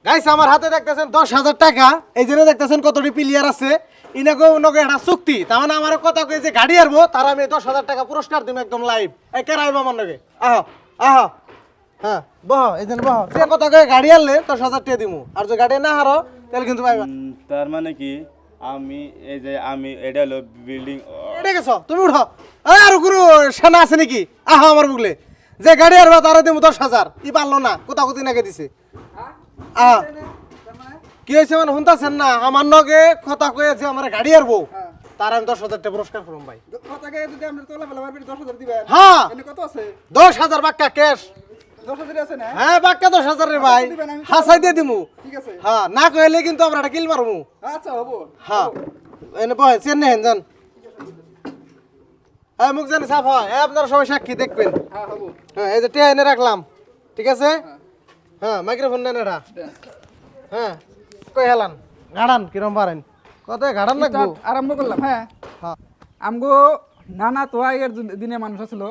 Guys আমার হাতে দেখতেছেন 10,000 টাকা, এই জন্য দেখতেছেন কতটি প্লেয়ার আছে। ইনাকে নগে একটা চুক্তি, তার মানে আমার কথা কই যে গাড়ি আরবো তার আমি 10,000 টাকা পুরস্কার দিব একদম লাইভ। এই কে রাইব আমার নগে? আহ আহ হ্যাঁ বহ, এই জন্য বহ। সে কথা কই গাড়ি আনলে 10,000 টাকা দিমু, আর যদি গাড়ি না হারো তাহলে কিন্তু পাইবা। তার মানে কি আমি এই যে আমি এটা হলো বিল্ডিং এটা গেছো তুমি উঠো। আর গুরু সেনা আছে নাকি? আহ আমার বুগলে যে গাড়ি আরবা তারে দিমু 10,000। ই পারলো না, কোথা কোথি নাকি দিছে। আহ কি হয়েছে মানে শুনতেছেন না? আমার নগে কথা কয়ে যে আমার গাড়ি আরবো তার আমি 10,000 টাকা পুরস্কার করুম ভাই। কথাকে যদি আমরা তোলা ফেলা মারবি 10,000 দিবেন। হ্যাঁ এনে কত আছে? 10,000 বাক্কা ক্যাশ। 10,000 আছে না? হ্যাঁ বাক্কা 10,000 রে ভাই, হাসাই দিয়ে দিমু। ঠিক আছে। হ্যাঁ না কইলে কিন্তু আমরা একটা কিল মারমু। আচ্ছা হবো। হ্যাঁ এনে বয় চেন্নে হেন যান। হ্যাঁ মুখ জানি সাফ হয়, আপনারা সবাই সাক্ষী দেখবেন। হ্যাঁ হবো। হ্যাঁ এই যে টিয়া এনে রাখলাম, ঠিক আছে। হ্যাঁ মাইক্রোফোন নেন এটা। হ্যাঁ কই হেলান গাড়ান কিরম পারেন কত গাড়ান লাগবো। আরম্ভ করলাম। হ্যাঁ হ্যাঁ আমগো নানা তো আগের দিনে মানুষ আছিল,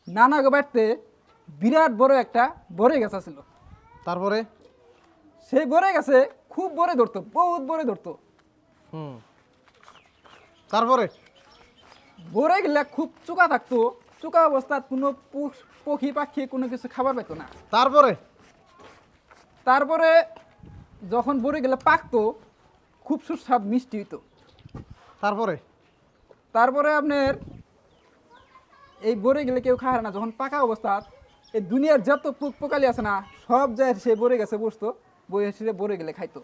নানা গো বাড়তে বিরাট বড় একটা বড়ে গাছ আছিল। তারপরে সেই বড়ে গাছে খুব বড়ে ধরতো, বহুত বড়ে ধরতো। হুম তারপরে বড়ে গেলে খুব চুকা থাকতো, চুকা অবস্থাত কোনো পক্ষী পাখি কোনো কিছু খাবার পেত না। তারপরে তারপরে যখন বড়ে গেলে পাকতো খুব সুস্বাদ মিষ্টি হইতো। তারপরে তারপরে আপনার এই বড়ে গেলে কেউ খায় না, যখন পাকা অবস্থা এই দুনিয়ার যত পোকালি আছে না সব যায় সে বড়ে গেছে বসতো, বই এসে বড়ে গেলে খাইতো।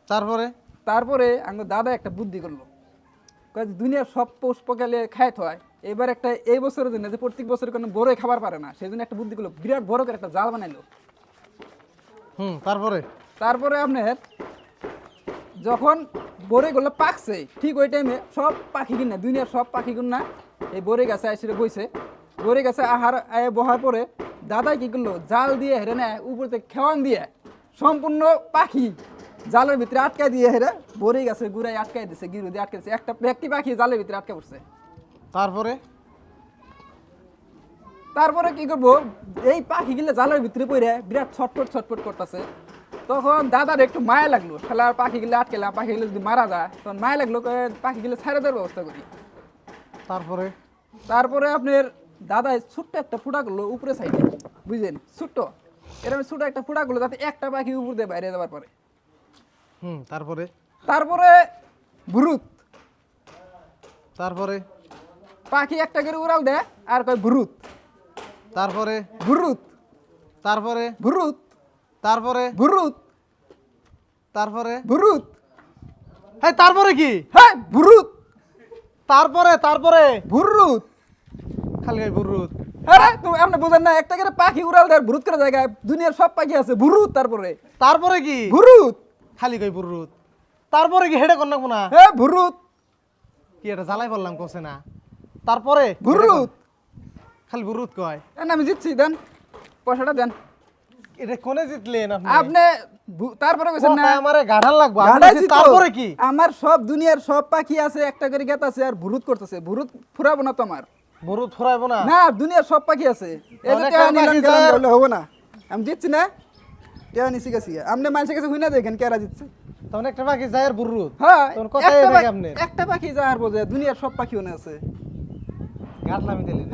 তারপরে তারপরে আমার দাদা একটা বুদ্ধি করলো, কয় যে দুনিয়ার সব পোষ পোকালি খাইতে হয়, এবার একটা এই বছরের জন্য যে প্রত্যেক বছর কোনো বড়ে খাবার পারে না সেই জন্য একটা বুদ্ধি করলো, বিরাট বড় করে একটা জাল বানাইলো। তারপরে তারপরে আপনার যখন বড়েগুলো পাকছে ঠিক ওই টাইমে সব পাখি কিনা দুনিয়ার সব পাখি কিনা এই বড়ে গাছে আসলে বইছে। বড়ে গাছে আহার বহার পরে দাদাই কি করলো, জাল দিয়ে হেরে না উপর থেকে খেওয়ান দিয়ে সম্পূর্ণ পাখি জালের ভিতরে আটকায় দিয়ে হেরে বড়ে গাছে গুড়াই আটকাই দিছে, গিরু দিয়ে আটকে দিছে, একটা ব্যক্তি পাখি জালের ভিতরে আটকে পড়ছে। তারপরে তারপরে কি করবো, এই পাখিগুলো জালের ভিতরে পড়ে বিরাট ছটফট ছটফট করতেছে। তখন দাদার একটু মায়া লাগলো, খেলার পাখিগুলো আটকেলাম, পাখিগুলো যদি মারা যায় তখন মায়া লাগলো, পাখিগুলো ছেড়ে দেওয়ার ব্যবস্থা করি। তারপরে তারপরে আপনার দাদাই ছোট্ট একটা ফুটা করলো উপরে সাইডে, বুঝলেন, ছোট্ট এরকম ছোট একটা ফুটা করলো যাতে একটা পাখি উপর দিয়ে বাইরে যাওয়ার পরে। তারপরে তারপরে ভুরুত, তারপরে পাখি একটা করে উড়াল দেয় আর কয় ভুরুত। তারপরে ভুরুত তারপরে ভুরুত তারপরে ভুরুত তারপরে ভুরুত, হ্যাঁ তারপরে কি? হ্যাঁ ভুরুত তারপরে তারপরে ভুরুত। খালি গাই বুরুত। আরে তুমি আপনি বুঝেন না, একটা করে পাখি উড়াল দেয় ভুরুত করে জায়গায়, দুনিয়ার সব পাখি আছে ভুরুত। তারপরে তারপরে কি? ভুরুত। খালি কই বুরুত। তারপরে কি হেডে করলাম না? হ্যাঁ ভুরুত কি এটা জ্বালাই বললাম কোসে না। তারপরে ভুরুত। খালি বুরুত কয়। আমি জিতছি, দেন পয়সাটা দেন। এটা কোনে জিতলেন আপনি? আপনি তারপরে কইছেন না কথায় আমারে গাঢ়ার লাগবে। আমি গাড়াইছি বলছি তো। তারপরে কি? আমার সব দুনিয়ার সব পাখি আছে একটা করে গেত আছে আর ভুরুত করতেছে, ভুরুত ফুরাবো না তো আমার। বুরুত ফুরাইবো না? না দুনিয়ার সব পাখি আছে, এই যে অনেক টেয়া নিলাম পাখি গেলাম যার- বললে হবে না। আমি জিতছি না, টেয়া নিছি গেছি। আপনি মানুষের কাছে হুইনা দেখেন কেরা জিতছে। তখন একটা বাকি যায় আর বুরুত। হ্যাঁ তখন কথাই একটা থাকে আপনার। একটা পাখি যা আর বোঝে, দুনিয়ার সব পাখি ওনে আছে। গাঁটলামি দিলেন।